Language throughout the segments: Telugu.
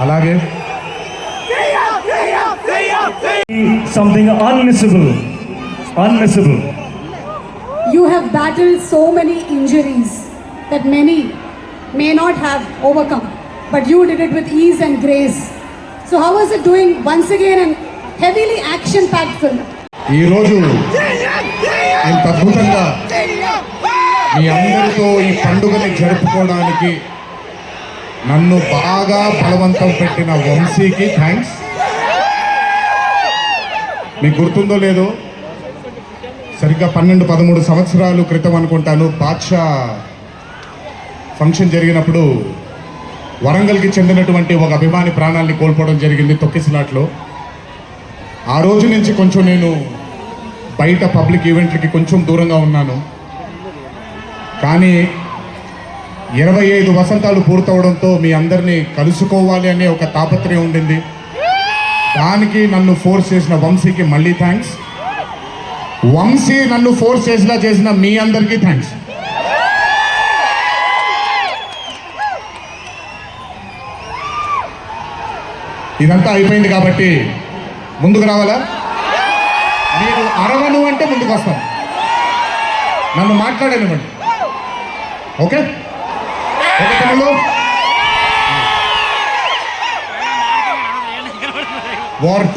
అలాగే something unmissable. You have battled so many injuries that many may not have overcome, but you did it with ease and grace. So how was it doing once again an heavily action-packed film? ఈ రోజు ఇంత అద్భుతంగా మీ అందరితో ఈ పండుగని జరుపుకోవడానికి నన్ను బాగా బలవంతం పెట్టిన వంశీకి థ్యాంక్స్. మీకు గుర్తుందో లేదో, సరిగ్గా 12-13 సంవత్సరాల క్రితం అనుకుంటాను, బాద్షా ఫంక్షన్ జరిగినప్పుడు వరంగల్కి చెందినటువంటి ఒక అభిమాని ప్రాణాన్ని కోల్పోవడం జరిగింది తొక్కిసలాట్లో. ఆ రోజు నుంచి కొంచెం నేను బయట పబ్లిక్ ఈవెంట్లకి కొంచెం దూరంగా ఉన్నాను. కానీ 25 వసంతాలు పూర్తవడంతో మీ అందరినీ కలుసుకోవాలి అనే ఒక తాపత్రయం ఉండింది. దానికి నన్ను ఫోర్స్ చేసిన వంశీకి మళ్ళీ థ్యాంక్స్. వంశీ నన్ను ఫోర్స్ చేసిన మీ అందరికీ థ్యాంక్స్. ఇదంతా అయిపోయింది కాబట్టి ముందుకు రావాలా? మీరు అరవను అంటే ముందుకు వస్తాను, నన్ను మాట్లాడనివ్వండి. ఓకే ఓకే తమ్ముళ్ళు. వార్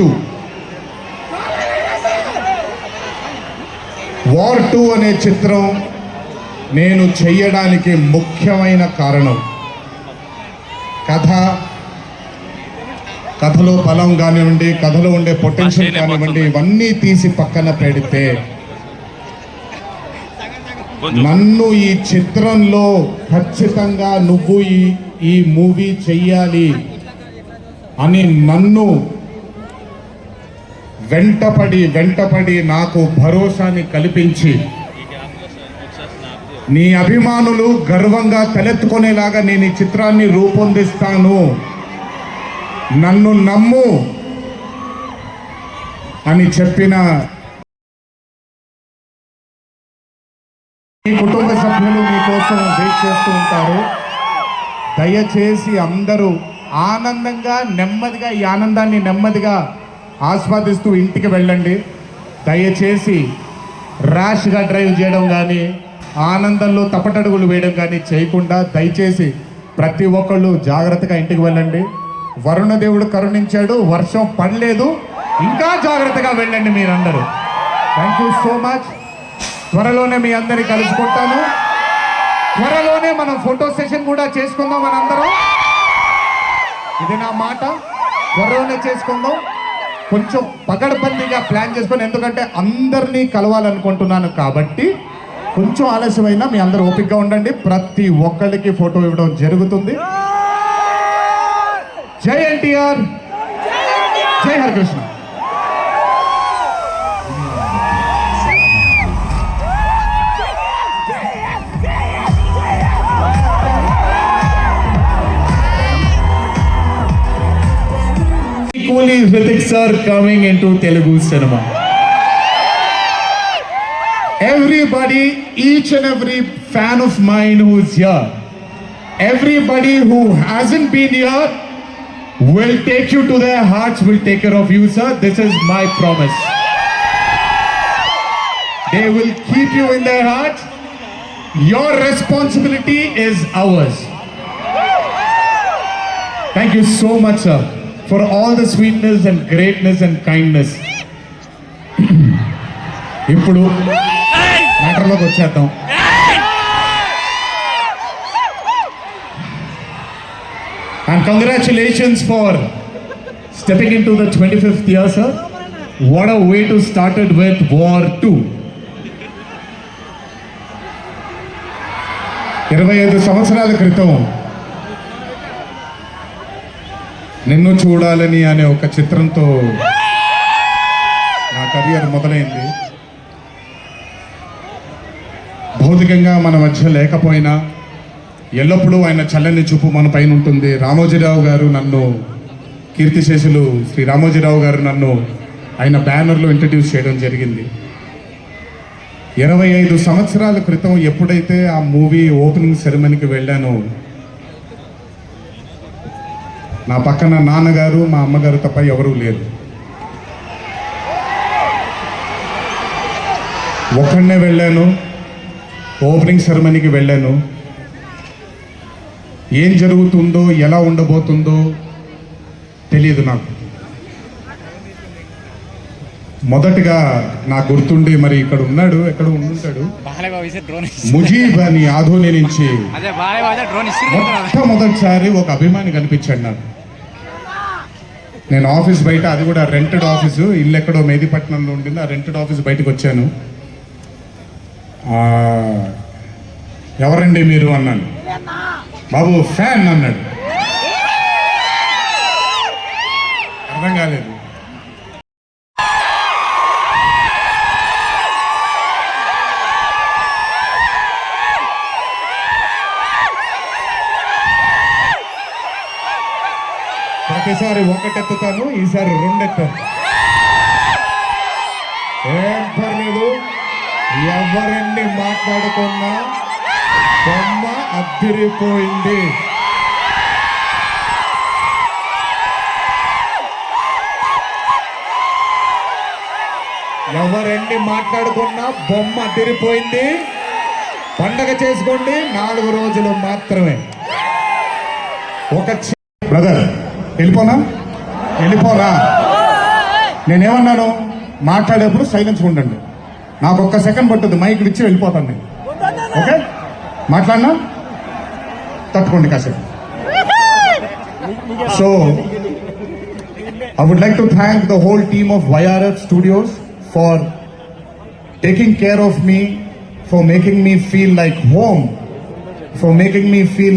2 అనే చిత్రం నేను చెయ్యడానికి ముఖ్యమైన కారణం కథలో బలం కానివ్వండి, కథలో ఉండే పొటెన్షియల్ కానివ్వండి, ఇవన్నీ తీసి పక్కన పెడితే నన్ను ఈ చిత్రంలో ఖచ్చితంగా నువ్వు ఈ మూవీ చెయ్యాలి అని నన్ను వెంటపడి నాకు భరోసాని కల్పించి నీ అభిమానులు గర్వంగా తలెత్తుకునేలాగా నేను ఈ చిత్రాన్ని రూపొందిస్తాను, నన్ను నమ్ము అని చెప్పిన మీ కుటుంబ సభ్యులు మీకోసం వెయిట్ చేస్తూ ఉంటారు. దయచేసి అందరూ ఆనందంగా నెమ్మదిగా ఈ ఆనందాన్ని నెమ్మదిగా ఆస్వాదిస్తూ ఇంటికి వెళ్ళండి. దయచేసి ర్యాష్గా డ్రైవ్ చేయడం కానీ, ఆనందంలో తప్పటడుగులు వేయడం కానీ చేయకుండా దయచేసి ప్రతి ఒక్కళ్ళు జాగ్రత్తగా ఇంటికి వెళ్ళండి. వరుణదేవుడు కరుణించాడు, వర్షం పడలేదు, ఇంకా జాగ్రత్తగా వెళ్ళండి మీరందరూ. Thank you so much. త్వరలోనే మీ అందరినీ కలుసుకుంటాను. త్వరలోనే మనం ఫోటో సెషన్ కూడా చేసుకుందాం మనందరం. ఇది నా మాట, త్వరలోనే చేసుకుందాం. కొంచెం పగడబందీగా ప్లాన్ చేసుకొని, ఎందుకంటే అందరినీ కలవాలనుకుంటున్నాను కాబట్టి కొంచెం ఆలస్యమైనా మీ అందరూ ఓపికగా ఉండండి. ప్రతి ఒక్కరికి ఫోటో ఇవ్వడం జరుగుతుంది. జై ఎన్టీఆర్, జై Harikrishna. Equally Hrithik sir coming into Telugu cinema. Everybody, each and every fan of mine who is here, everybody who hasn't been here will take you to their hearts, will take care of you, sir. This is my promise. They will keep you in their hearts. Your responsibility is ours. Thank you so much, sir, for all the sweetness and greatness and kindness. ఇప్పుడు మ్యాటర్లోకి వచ్చేద్దాం. And congratulations for stepping into the 25th year, sir. What a way to start it with War 2. 25 సంవత్సరాల క్రితం నిన్ను చూడాలని అనే ఒక చిత్రంతో నా కెరియర్ మొదలైంది. భౌతికంగా మన మధ్య లేకపోయినా ఎల్లప్పుడూ ఆయన చల్లని చూపు మన పైన ఉంటుంది. రామోజీరావు గారు నన్ను, కీర్తిశేషులు శ్రీ రామోజీరావు గారు నన్ను ఆయన బ్యానర్లో ఇంట్రడ్యూస్ చేయడం జరిగింది. 25 సంవత్సరాల క్రితం ఎప్పుడైతే ఆ మూవీ ఓపెనింగ్ సెరమనీకి వెళ్ళానో నా పక్కన నాన్నగారు మా అమ్మగారు తప్ప ఎవరూ లేరు. ఒక్కడనే వెళ్ళాను, ఓపెనింగ్ సెరమనీకి వెళ్ళాను. ఏం జరుగుతుందో ఎలా ఉండబోతుందో తెలియదు నాకు. మొదటగా నాకు గుర్తుండి, మరి ఇక్కడ ఉన్నాడు, ఎక్కడ ఉండుంటాడు, ముజీబ్ అని ఆధోని నుంచి మొట్టమొదటిసారి ఒక అభిమాని కనిపించాడు నాకు. నేను ఆఫీస్ బయట, అది కూడా రెంటెడ్ ఆఫీసు, ఇల్లు ఎక్కడో మేదిపట్నంలో ఉండింది, ఆ రెంటెడ్ ఆఫీస్ బయటకు వచ్చాను. ఎవరండి మీరు అన్నాను. బాబు ఫ్యాన్ అన్నాడు. అర్థం కాలేదు. ప్రతిసారి ఒకటెత్తుతాను, ఈసారి రెండెత్తాను. ఏం పర్లేదు, ఎవరండి మాట్లాడుకున్నా బొమ్మ అద్దిరిపోయింది. ఎవరెన్ని మాట్లాడుకున్నా బొమ్మ అదిరిపోయింది. పండగ చేసుకోండి, 4 రోజులు మాత్రమే. ఒక బ్రదర్ వెళ్ళిపోనా, వెళ్ళిపోరా. నేనేమన్నాను, మాట్లాడేప్పుడు సైలెన్స్ ఉండండి. నాకు 1 సెకండ్ పట్టుద్ది, మైక్ ఇచ్చి వెళ్ళిపోతాను నేను. ఓకే, మాట్లాడినా తట్టుకోండి కాసేపు. So I would like to thank the whole team of YRF Studios for taking care of me, for making me feel like home, for making me feel